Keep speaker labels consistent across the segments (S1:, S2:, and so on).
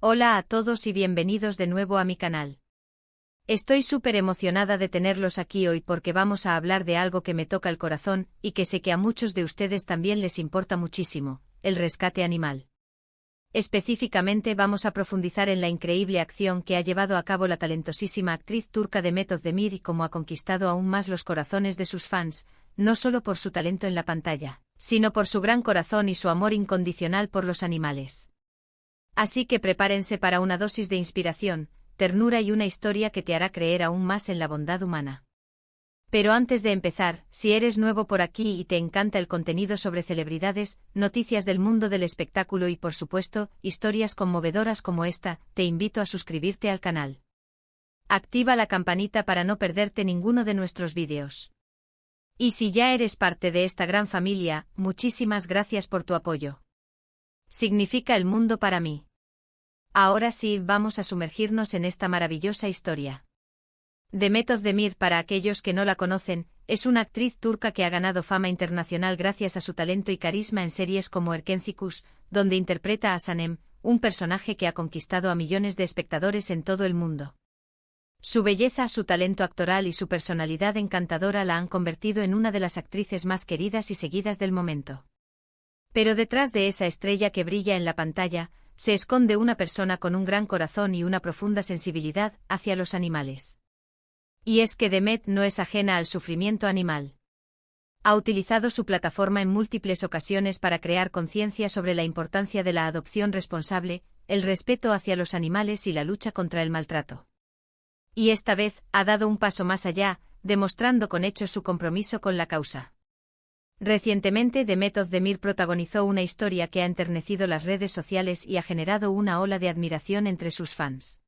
S1: Hola a todos y bienvenidos de nuevo a mi canal. Estoy súper emocionada de tenerlos aquí hoy porque vamos a hablar de algo que me toca el corazón y que sé que a muchos de ustedes también les importa muchísimo, el rescate animal. Específicamente vamos a profundizar en la increíble acción que ha llevado a cabo la talentosísima actriz turca Demet Özdemir y cómo ha conquistado aún más los corazones de sus fans, no solo por su talento en la pantalla, sino por su gran corazón y su amor incondicional por los animales. Así que prepárense para una dosis de inspiración, ternura y una historia que te hará creer aún más en la bondad humana. Pero antes de empezar, si eres nuevo por aquí y te encanta el contenido sobre celebridades, noticias del mundo del espectáculo y por supuesto, historias conmovedoras como esta, te invito a suscribirte al canal. Activa la campanita para no perderte ninguno de nuestros vídeos. Y si ya eres parte de esta gran familia, muchísimas gracias por tu apoyo. Significa el mundo para mí. Ahora sí, vamos a sumergirnos en esta maravillosa historia. Demet Özdemir, para aquellos que no la conocen, es una actriz turca que ha ganado fama internacional gracias a su talento y carisma en series como Erkenci Kuş, donde interpreta a Sanem, un personaje que ha conquistado a millones de espectadores en todo el mundo. Su belleza, su talento actoral y su personalidad encantadora la han convertido en una de las actrices más queridas y seguidas del momento. Pero detrás de esa estrella que brilla en la pantalla, se esconde una persona con un gran corazón y una profunda sensibilidad hacia los animales. Y es que Demet no es ajena al sufrimiento animal. Ha utilizado su plataforma en múltiples ocasiones para crear conciencia sobre la importancia de la adopción responsable, el respeto hacia los animales y la lucha contra el maltrato. Y esta vez, ha dado un paso más allá, demostrando con hechos su compromiso con la causa. Recientemente Demet Özdemir protagonizó una historia que ha enternecido las redes sociales y ha generado una ola de admiración entre sus fans.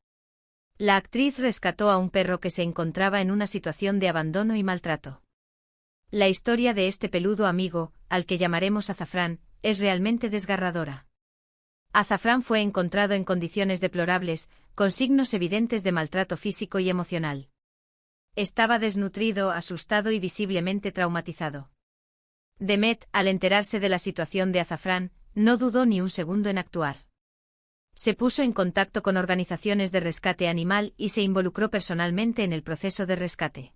S1: La actriz rescató a un perro que se encontraba en una situación de abandono y maltrato. La historia de este peludo amigo, al que llamaremos Azafrán, es realmente desgarradora. Azafrán fue encontrado en condiciones deplorables, con signos evidentes de maltrato físico y emocional. Estaba desnutrido, asustado y visiblemente traumatizado. Demet, al enterarse de la situación de Azafrán, no dudó ni un segundo en actuar. Se puso en contacto con organizaciones de rescate animal y se involucró personalmente en el proceso de rescate.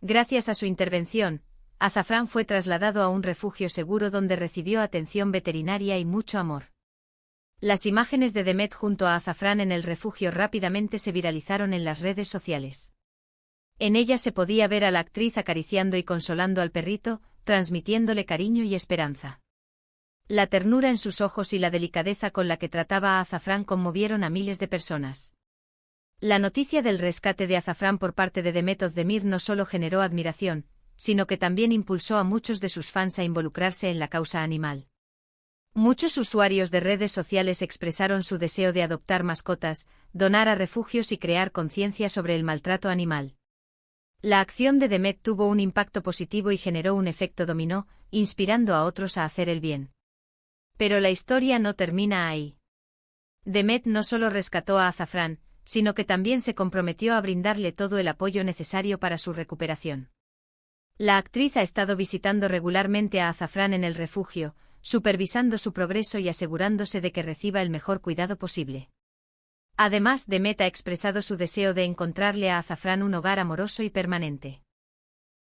S1: Gracias a su intervención, Azafrán fue trasladado a un refugio seguro donde recibió atención veterinaria y mucho amor. Las imágenes de Demet junto a Azafrán en el refugio rápidamente se viralizaron en las redes sociales. En ellas se podía ver a la actriz acariciando y consolando al perrito, transmitiéndole cariño y esperanza. La ternura en sus ojos y la delicadeza con la que trataba a Azafrán conmovieron a miles de personas. La noticia del rescate de Azafrán por parte de Demet Özdemir no solo generó admiración, sino que también impulsó a muchos de sus fans a involucrarse en la causa animal. Muchos usuarios de redes sociales expresaron su deseo de adoptar mascotas, donar a refugios y crear conciencia sobre el maltrato animal. La acción de Demet tuvo un impacto positivo y generó un efecto dominó, inspirando a otros a hacer el bien. Pero la historia no termina ahí. Demet no solo rescató a Azafrán, sino que también se comprometió a brindarle todo el apoyo necesario para su recuperación. La actriz ha estado visitando regularmente a Azafrán en el refugio, supervisando su progreso y asegurándose de que reciba el mejor cuidado posible. Además, Demet ha expresado su deseo de encontrarle a Azafrán un hogar amoroso y permanente.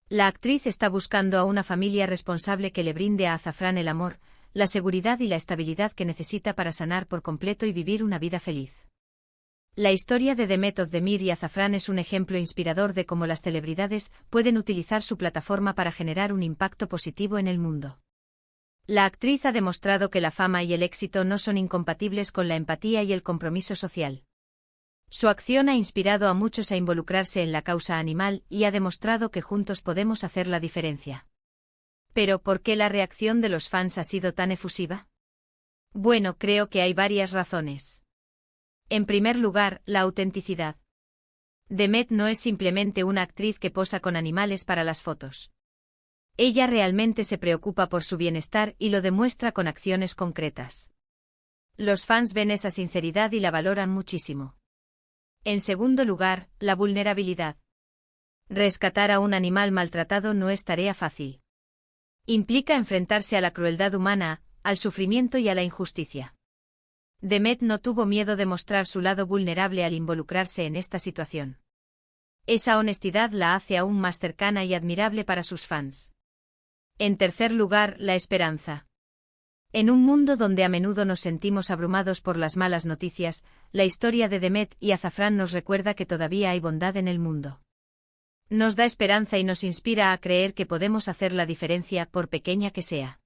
S1: La actriz está buscando a una familia responsable que le brinde a Azafrán el amor, la seguridad y la estabilidad que necesita para sanar por completo y vivir una vida feliz. La historia de Demet Özdemir y Azafrán es un ejemplo inspirador de cómo las celebridades pueden utilizar su plataforma para generar un impacto positivo en el mundo. La actriz ha demostrado que la fama y el éxito no son incompatibles con la empatía y el compromiso social. Su acción ha inspirado a muchos a involucrarse en la causa animal y ha demostrado que juntos podemos hacer la diferencia. ¿Pero por qué la reacción de los fans ha sido tan efusiva? Bueno, creo que hay varias razones. En primer lugar, la autenticidad. Demet no es simplemente una actriz que posa con animales para las fotos. Ella realmente se preocupa por su bienestar y lo demuestra con acciones concretas. Los fans ven esa sinceridad y la valoran muchísimo. En segundo lugar, la vulnerabilidad. Rescatar a un animal maltratado no es tarea fácil. Implica enfrentarse a la crueldad humana, al sufrimiento y a la injusticia. Demet no tuvo miedo de mostrar su lado vulnerable al involucrarse en esta situación. Esa honestidad la hace aún más cercana y admirable para sus fans. En tercer lugar, la esperanza. En un mundo donde a menudo nos sentimos abrumados por las malas noticias, la historia de Demet y Azafrán nos recuerda que todavía hay bondad en el mundo. Nos da esperanza y nos inspira a creer que podemos hacer la diferencia, por pequeña que sea.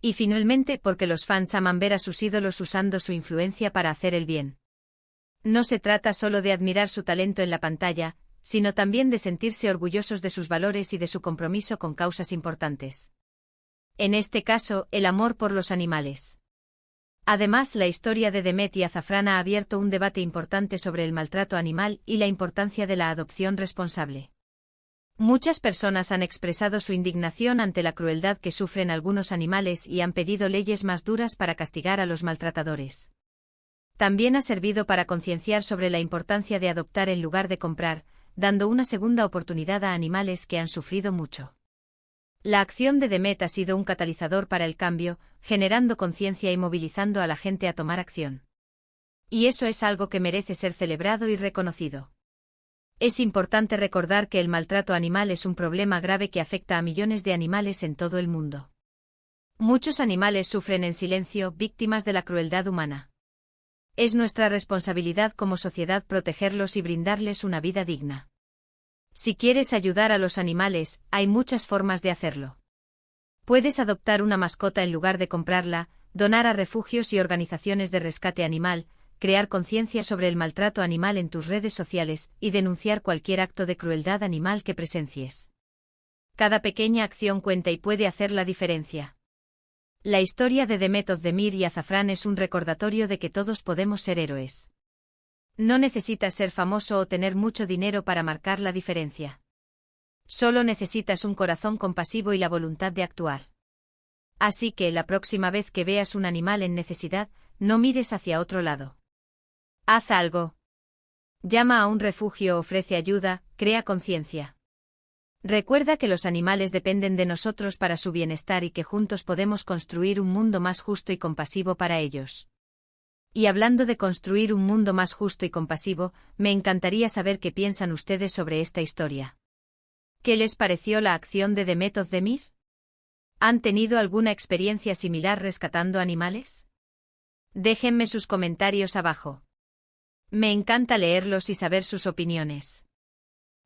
S1: Y finalmente, porque los fans aman ver a sus ídolos usando su influencia para hacer el bien. No se trata solo de admirar su talento en la pantalla, sino también de sentirse orgullosos de sus valores y de su compromiso con causas importantes. En este caso, el amor por los animales. Además, la historia de Demet y Azafrán ha abierto un debate importante sobre el maltrato animal y la importancia de la adopción responsable. Muchas personas han expresado su indignación ante la crueldad que sufren algunos animales y han pedido leyes más duras para castigar a los maltratadores. También ha servido para concienciar sobre la importancia de adoptar en lugar de comprar, dando una segunda oportunidad a animales que han sufrido mucho. La acción de Demet ha sido un catalizador para el cambio, generando conciencia y movilizando a la gente a tomar acción. Y eso es algo que merece ser celebrado y reconocido. Es importante recordar que el maltrato animal es un problema grave que afecta a millones de animales en todo el mundo. Muchos animales sufren en silencio, víctimas de la crueldad humana. Es nuestra responsabilidad como sociedad protegerlos y brindarles una vida digna. Si quieres ayudar a los animales, hay muchas formas de hacerlo. Puedes adoptar una mascota en lugar de comprarla, donar a refugios y organizaciones de rescate animal, crear conciencia sobre el maltrato animal en tus redes sociales y denunciar cualquier acto de crueldad animal que presencies. Cada pequeña acción cuenta y puede hacer la diferencia. La historia de Demet Özdemir y Azafrán es un recordatorio de que todos podemos ser héroes. No necesitas ser famoso o tener mucho dinero para marcar la diferencia. Solo necesitas un corazón compasivo y la voluntad de actuar. Así que la próxima vez que veas un animal en necesidad, no mires hacia otro lado. Haz algo. Llama a un refugio, ofrece ayuda, crea conciencia. Recuerda que los animales dependen de nosotros para su bienestar y que juntos podemos construir un mundo más justo y compasivo para ellos. Y hablando de construir un mundo más justo y compasivo, me encantaría saber qué piensan ustedes sobre esta historia. ¿Qué les pareció la acción de Demet Özdemir? ¿Han tenido alguna experiencia similar rescatando animales? Déjenme sus comentarios abajo. Me encanta leerlos y saber sus opiniones.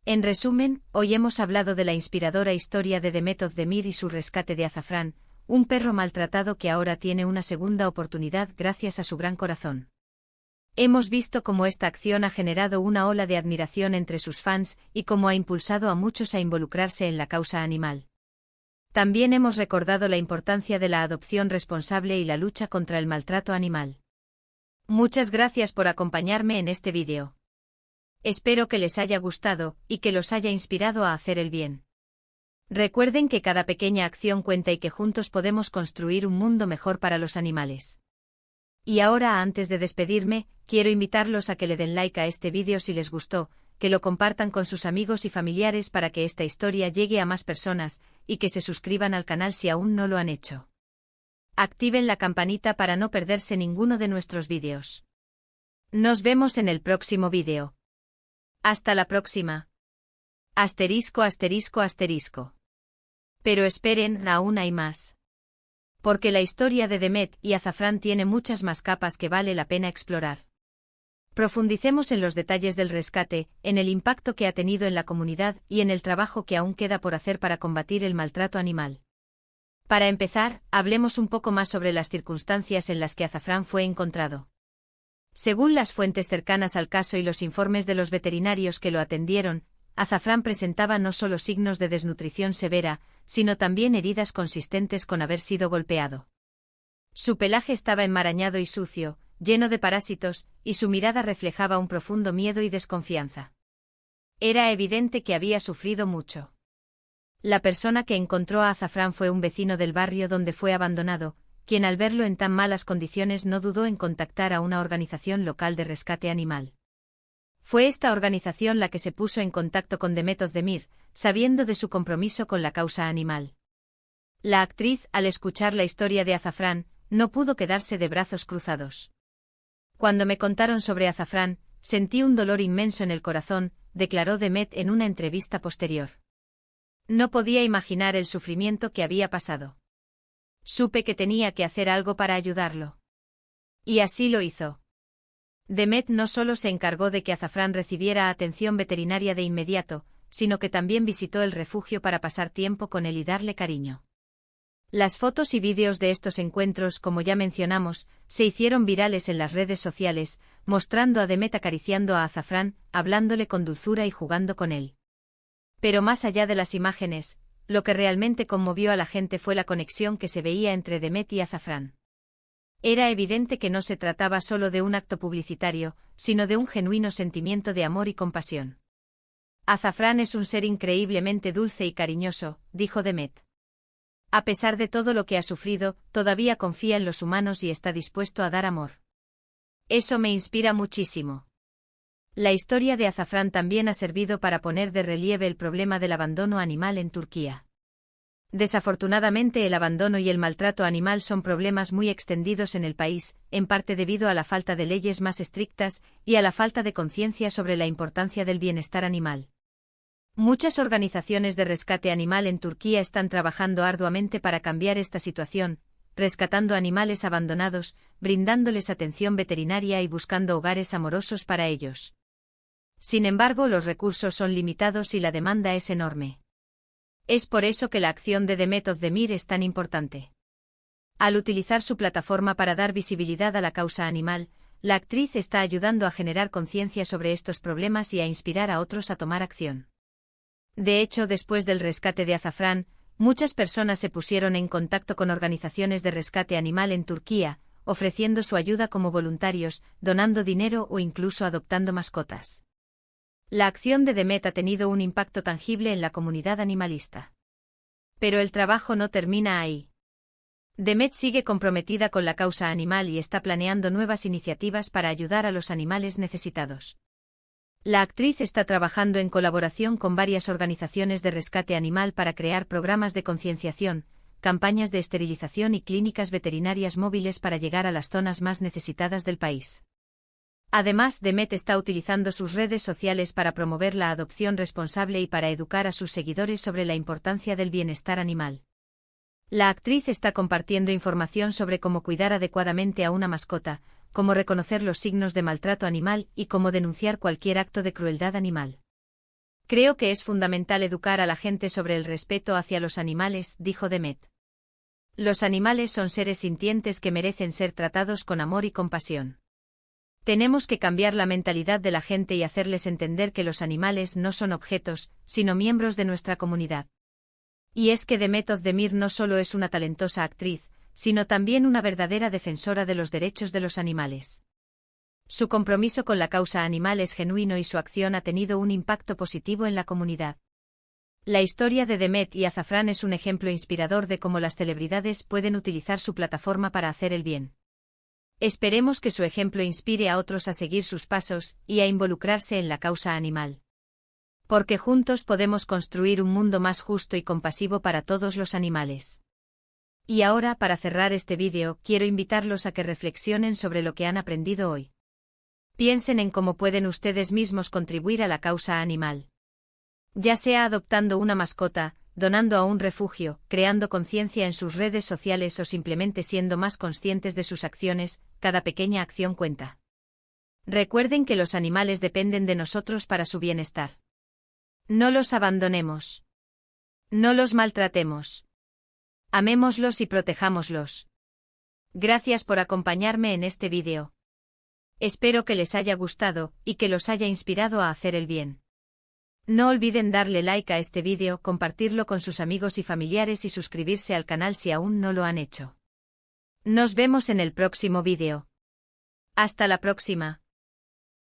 S1: En resumen, hoy hemos hablado de la inspiradora historia de Demet Özdemir y su rescate de Azafrán, un perro maltratado que ahora tiene una segunda oportunidad gracias a su gran corazón. Hemos visto cómo esta acción ha generado una ola de admiración entre sus fans y cómo ha impulsado a muchos a involucrarse en la causa animal. También hemos recordado la importancia de la adopción responsable y la lucha contra el maltrato animal. Muchas gracias por acompañarme en este vídeo. Espero que les haya gustado y que los haya inspirado a hacer el bien. Recuerden que cada pequeña acción cuenta y que juntos podemos construir un mundo mejor para los animales. Y ahora, antes de despedirme, quiero invitarlos a que le den like a este vídeo si les gustó, que lo compartan con sus amigos y familiares para que esta historia llegue a más personas, y que se suscriban al canal si aún no lo han hecho. Activen la campanita para no perderse ninguno de nuestros vídeos. Nos vemos en el próximo vídeo. Hasta la próxima. Asterisco, asterisco, asterisco. Pero esperen, aún hay más. Porque la historia de Demet y Azafrán tiene muchas más capas que vale la pena explorar. Profundicemos en los detalles del rescate, en el impacto que ha tenido en la comunidad y en el trabajo que aún queda por hacer para combatir el maltrato animal. Para empezar, hablemos un poco más sobre las circunstancias en las que Azafrán fue encontrado. Según las fuentes cercanas al caso y los informes de los veterinarios que lo atendieron, Azafrán presentaba no solo signos de desnutrición severa, sino también heridas consistentes con haber sido golpeado. Su pelaje estaba enmarañado y sucio, lleno de parásitos, y su mirada reflejaba un profundo miedo y desconfianza. Era evidente que había sufrido mucho. La persona que encontró a Azafrán fue un vecino del barrio donde fue abandonado, quien al verlo en tan malas condiciones no dudó en contactar a una organización local de rescate animal. Fue esta organización la que se puso en contacto con Demet Özdemir, sabiendo de su compromiso con la causa animal. La actriz, al escuchar la historia de Azafrán, no pudo quedarse de brazos cruzados. Cuando me contaron sobre Azafrán, sentí un dolor inmenso en el corazón, declaró Demet en una entrevista posterior. No podía imaginar el sufrimiento que había pasado. Supe que tenía que hacer algo para ayudarlo. Y así lo hizo. Demet no solo se encargó de que Azafrán recibiera atención veterinaria de inmediato, sino que también visitó el refugio para pasar tiempo con él y darle cariño. Las fotos y vídeos de estos encuentros, como ya mencionamos, se hicieron virales en las redes sociales, mostrando a Demet acariciando a Azafrán, hablándole con dulzura y jugando con él. Pero más allá de las imágenes, lo que realmente conmovió a la gente fue la conexión que se veía entre Demet y Azafrán. Era evidente que no se trataba solo de un acto publicitario, sino de un genuino sentimiento de amor y compasión. Azafrán es un ser increíblemente dulce y cariñoso, dijo Demet. A pesar de todo lo que ha sufrido, todavía confía en los humanos y está dispuesto a dar amor. Eso me inspira muchísimo. La historia de Azafrán también ha servido para poner de relieve el problema del abandono animal en Turquía. Desafortunadamente, el abandono y el maltrato animal son problemas muy extendidos en el país, en parte debido a la falta de leyes más estrictas y a la falta de conciencia sobre la importancia del bienestar animal. Muchas organizaciones de rescate animal en Turquía están trabajando arduamente para cambiar esta situación, rescatando animales abandonados, brindándoles atención veterinaria y buscando hogares amorosos para ellos. Sin embargo, los recursos son limitados y la demanda es enorme. Es por eso que la acción de Demet Özdemir es tan importante. Al utilizar su plataforma para dar visibilidad a la causa animal, la actriz está ayudando a generar conciencia sobre estos problemas y a inspirar a otros a tomar acción. De hecho, después del rescate de Azafrán, muchas personas se pusieron en contacto con organizaciones de rescate animal en Turquía, ofreciendo su ayuda como voluntarios, donando dinero o incluso adoptando mascotas. La acción de Demet ha tenido un impacto tangible en la comunidad animalista. Pero el trabajo no termina ahí. Demet sigue comprometida con la causa animal y está planeando nuevas iniciativas para ayudar a los animales necesitados. La actriz está trabajando en colaboración con varias organizaciones de rescate animal para crear programas de concienciación, campañas de esterilización y clínicas veterinarias móviles para llegar a las zonas más necesitadas del país. Además, Demet está utilizando sus redes sociales para promover la adopción responsable y para educar a sus seguidores sobre la importancia del bienestar animal. La actriz está compartiendo información sobre cómo cuidar adecuadamente a una mascota, cómo reconocer los signos de maltrato animal y cómo denunciar cualquier acto de crueldad animal. Creo que es fundamental educar a la gente sobre el respeto hacia los animales, dijo Demet. Los animales son seres sintientes que merecen ser tratados con amor y compasión. Tenemos que cambiar la mentalidad de la gente y hacerles entender que los animales no son objetos, sino miembros de nuestra comunidad. Y es que Demet Özdemir no solo es una talentosa actriz, sino también una verdadera defensora de los derechos de los animales. Su compromiso con la causa animal es genuino y su acción ha tenido un impacto positivo en la comunidad. La historia de Demet y Azafrán es un ejemplo inspirador de cómo las celebridades pueden utilizar su plataforma para hacer el bien. Esperemos que su ejemplo inspire a otros a seguir sus pasos y a involucrarse en la causa animal. Porque juntos podemos construir un mundo más justo y compasivo para todos los animales. Y ahora, para cerrar este vídeo, quiero invitarlos a que reflexionen sobre lo que han aprendido hoy. Piensen en cómo pueden ustedes mismos contribuir a la causa animal. Ya sea adoptando una mascota, donando a un refugio, creando conciencia en sus redes sociales o simplemente siendo más conscientes de sus acciones, cada pequeña acción cuenta. Recuerden que los animales dependen de nosotros para su bienestar. No los abandonemos. No los maltratemos. Amémoslos y protejámoslos. Gracias por acompañarme en este vídeo. Espero que les haya gustado y que los haya inspirado a hacer el bien. No olviden darle like a este vídeo, compartirlo con sus amigos y familiares y suscribirse al canal si aún no lo han hecho. Nos vemos en el próximo vídeo. Hasta la próxima.